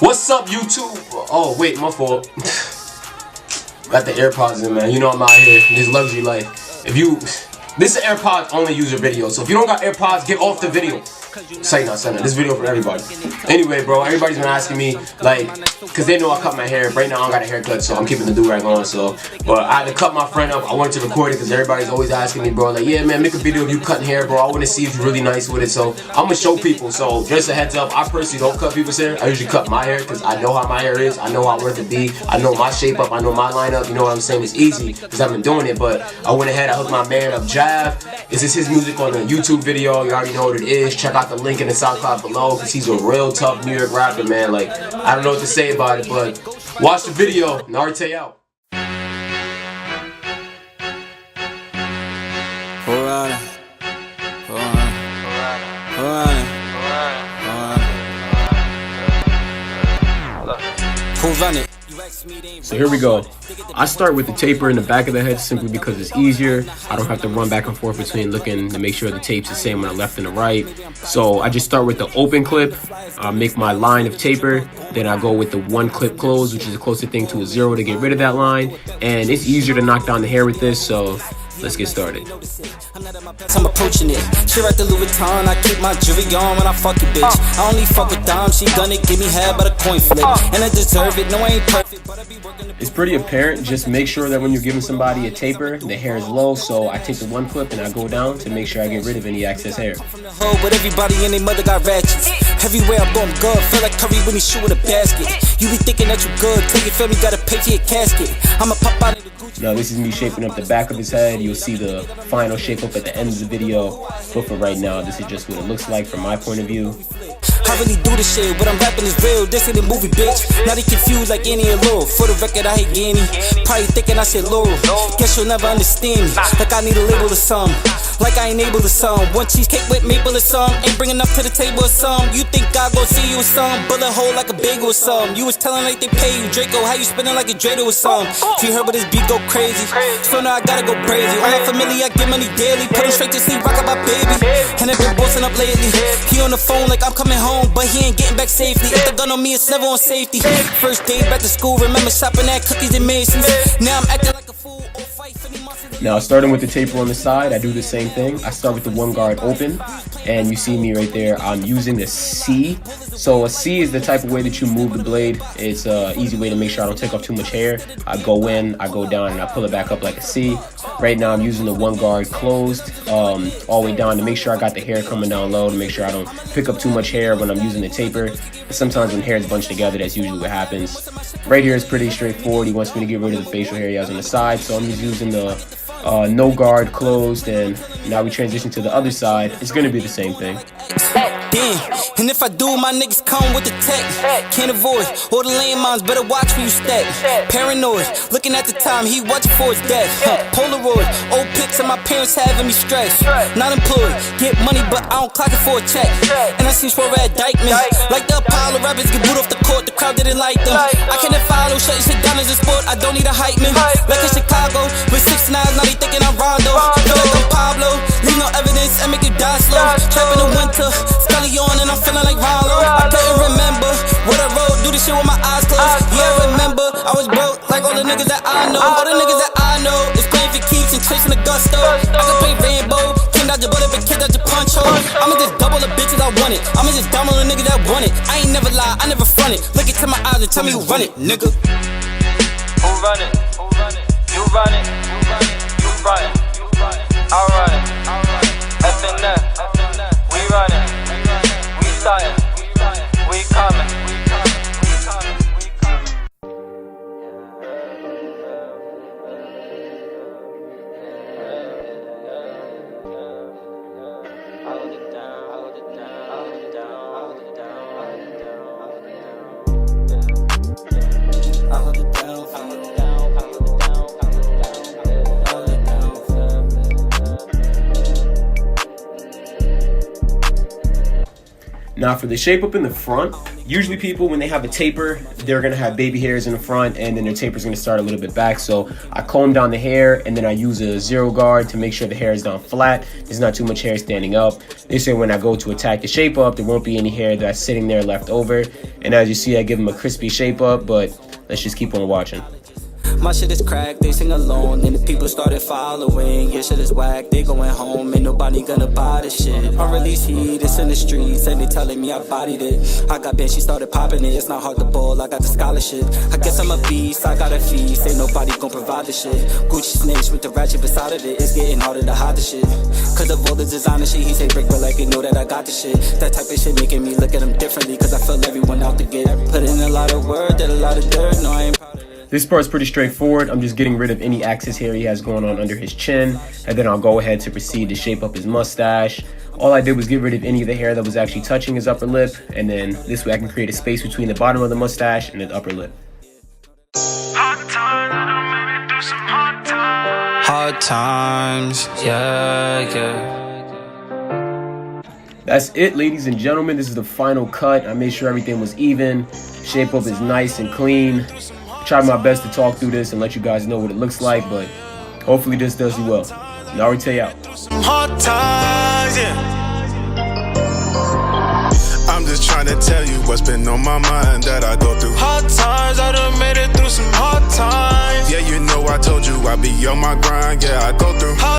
What's up, YouTube? Oh, wait, my fault. Got the AirPods in, man. You know I'm out here in this luxury life. This is an AirPods only user video, so if you don't got AirPods, get off the video. Say not. This video for everybody. Anyway, bro, everybody's been asking me, like, cause they know I cut my hair. Right now I don't got a haircut, so I'm keeping the do-rag on. So, but I had to cut my friend up. I wanted to record it because everybody's always asking me, bro, like, yeah, man, make a video of you cutting hair, bro. I want to see if you're really nice with it. So I'm gonna show people. So just a heads up, I personally don't cut people's hair. I usually cut my hair because I know how my hair is. I know how I want it to be. I know my shape up. I know my lineup. You know what I'm saying? It's easy because I've been doing it. But I went ahead. I hooked my man up, Jav. This is his music on the YouTube video. You already know what it is. Check out the link in the Soundcloud below because he's a real tough New York rapper, man. Like, I don't know what to say about it, but watch the video. Tay out. So here we go. I start with the taper in the back of the head simply because it's easier. I don't have to run back and forth between looking to make sure the tape's the same on the left and the right. So I just start with the open clip, make my line of taper, then I go with the one clip close, which is the closest thing to a 0 to get rid of that line. And it's easier to knock down the hair with this, so let's get started. I'm approaching it. She right the Louis Vuitton. I keep my jewelry on when I fuck a bitch. I only fuck with dime. She gonna give me head but a coin flip. And I deserve it. No, I ain't perfect, but I be working. It's pretty apparent. Just make sure that when you're giving somebody a taper, the hair is low. So I take the one clip and I go down to make sure I get rid of any excess hair. But everybody and their mother got ratchets. Everywhere I go, I'm good. Feel like Curry when he shoot with a basket. You be thinking that you good till you feel me gotta pay for your casket. I'ma pop out of the Gucci. Now this is me shaping up the back of his head. You'll see the final shape up at the end of the video. But for right now, this is just what it looks like from my point of view. I really do this shit, what I'm rapping is real, this ain't a movie, bitch. Now they confused like Annie and Laurel. For the record, I hate Annie. Probably thinking I said Laurel. Guess you'll never understand me. Like I need a label or something. Like I ain't able to some. One cheesecake with maple or some. Ain't bring enough to the table or some. You think God gon' see you or some. Bullet hole like a bagel or some. You was telling like they pay you. Draco, how you spinning like a Drado or some. If you heard about this beat go crazy. So now I gotta go crazy. All my family, I get money daily. Put him straight to sleep, rock about baby. And I've been bossing up lately. He on the phone like I'm coming home, but he ain't getting back safely. If the gun on me, it's never on safety. First day back to school, remember shopping at Cookies and Macy's. Now I'm acting like a fool. Now starting with the taper on the side, I do the same thing. I start with the one guard open, and you see me right there. I'm using the C. So a C is the type of way that you move the blade. It's an easy way to make sure I don't take off too much hair. I go in, I go down, and I pull it back up like a C. Right now I'm using the one guard closed all the way down to make sure I got the hair coming down low, to make sure I don't pick up too much hair when I'm using the taper. Sometimes when hair is bunched together, that's usually what happens. Right here is pretty straightforward. He wants me to get rid of the facial hair he has on the side, so I'm just using the no guard closed, and now we transition to the other side. It's gonna be the same thing. Damn, and if I do, my niggas come with the tech. Can't avoid, all the landmines, better watch where you step. Paranoid, looking at the time, he watching for his death. Polaroid, old pics of my parents having me stressed. Not employed, get money, but I don't clock it for a check. And I see swerve at Dykeman. Like the Apollo rappers get booed off the court, the crowd didn't like them. I can't follow, shut your shit down as a sport, I don't need a hype man. Like in Chicago, with 6 9s, now they thinking I'm Rondo. Feel like I'm Pablo, leave no evidence and make you die slow. Trap in the winter, on and I'm feeling like Rollo. I couldn't remember what I wrote, do this shit with my eyes closed. Yeah, remember, I was broke like all the niggas that I know. All the niggas that I know is playing for keeps and chasing the gusto. I can play rainbow, can't dodge your bullet, but can't dodge your punch hole. I'ma just double the bitches I want it. I'ma just dumb on the niggas that want it. I ain't never lie, I never front it. Look into my eyes and tell me who run it, nigga. Who run it? Who run it? You run it. You run it. You run it. You run it. I run it. FNF. We run it. We coming. Now for the shape up in the front, Usually people, when they have a taper, they're gonna have baby hairs in the front and then their taper's gonna start a little bit back. So I comb down the hair and then I use a zero guard to make sure the hair is down flat. There's not too much hair standing up. This way when I go to attack the shape up, there won't be any hair that's sitting there left over. And as you see, I give them a crispy shape up, but let's just keep on watching. My shit is cracked, they sing along, and the people started following. Your shit is whack, they going home, ain't nobody gonna buy this shit. Unreleased heat, it's in the streets, and they telling me I bodied it. I got bench, she started popping it, it's not hard to ball, I got the scholarship. I guess I'm a beast, I got a feast, ain't nobody gon' provide the shit. Gucci snakes with the ratchet beside of it, it's getting harder to hide the shit. Cause of all the designer shit, he say break, but like he know that I got the shit. That type of shit making me look at him differently, cause I feel everyone out to get. Put in a lot of work, did a lot of dirt, no I ain't proud of it. This part's pretty straightforward. I'm just getting rid of any excess hair he has going on under his chin, and then I'll go ahead to proceed to shape up his mustache. All I did was get rid of any of the hair that was actually touching his upper lip, and then this way I can create a space between the bottom of the mustache and his upper lip. Hard times, yeah. That's it, ladies and gentlemen. This is the final cut. I made sure everything was even. Shape up is nice and clean. Tried my best to talk through this and let you guys know what it looks like, but hopefully this does you well. Nari Tay out. Hard times, yeah. I'm just trying to tell you what's been on my mind that I go through. Hard times, I done made it through some hard times. Yeah, you know I told you I'd be on my grind. Yeah, I go through.